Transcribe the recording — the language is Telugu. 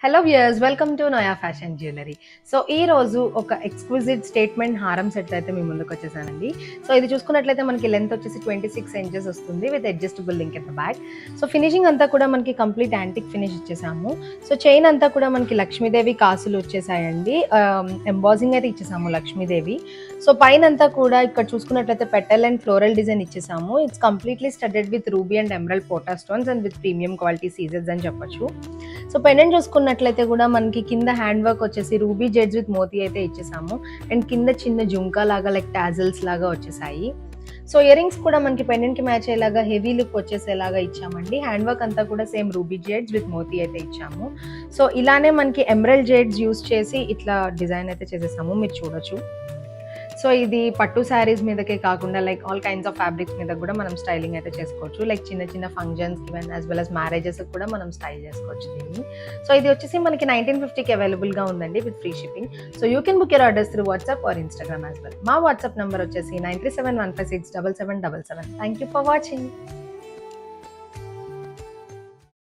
Hello viewers, welcome to Noah fashion jewellery. So ఈ రోజు ఒక ఎక్స్క్లూజివ్ స్టేట్మెంట్ హారం సెట్ అయితే మీ ముందుకు వచ్చేసానండి. సో ఇది చూసుకున్నట్లయితే మనకి లెంత్ వచ్చేసి 26 ఇంచెస్ వస్తుంది with adjustable link at the back. So finishing అంతా కూడా మనకి కంప్లీట్ యాంటిక్ ఫినిష్ ఇచ్చేసాము. సో చైన్ అంతా కూడా మనకి లక్ష్మీదేవి కాసులు వచ్చేసాయండి. ఎంబాజింగ్ అయితే ఇచ్చేసాము లక్ష్మీదేవి. సో పైన అంతా కూడా ఇక్కడ చూసుకున్నట్లయితే పెటల్ అండ్ ఫ్లోరల్ డిజైన్ ఇచ్చేసాము. It's completely studded with ruby and emerald పోటా stones and with premium quality సీజర్స్ అని చెప్పొచ్చు. సో పెండెంట్ చూసుకున్నట్లయితే కూడా మనకి కింద హ్యాండ్ వర్క్ వచ్చేసి రూబీ జెడ్స్ విత్ మోతీ అయితే ఇచ్చేసాము. అండ్ కింద చిన్న జుంకా లాగా లైక్ టాజల్స్ లాగా వచ్చేసాయి. సో ఇయర్ రింగ్స్ కూడా మనకి పెండెంట్ కి మ్యాచ్ అయ్యేలాగా హెవీ లుక్ వచ్చేసేలాగా ఇచ్చామండి. హ్యాండ్ వర్క్ అంతా కూడా సేమ్ రూబీ జెడ్స్ విత్ మోతీ అయితే ఇచ్చాము. సో ఇలానే మనకి ఎమరల్డ్ జెడ్స్ యూస్ చేసి ఇట్లా డిజైన్ అయితే చేసేసాము, మీరు చూడొచ్చు. సో ఇది పట్టు శారీస్ మీదకే కాకుండా like all kinds of fabrics మీద కూడా మనం స్టైలింగ్ అయితే చేసుకోవచ్చు. లైక్ చిన్న చిన్న functions even as well as marriages కూడా మనం స్టైల్ చేసుకోవచ్చు దీన్ని. సో ఇది వచ్చేసి మనకి 1950కి అవైలబుల్గా ఉందండి with free shipping. So you can book your orders through WhatsApp or Instagram as well. మా వాట్సాప్ నెంబర్ వచ్చేసి 9371567777. Thank you for watching.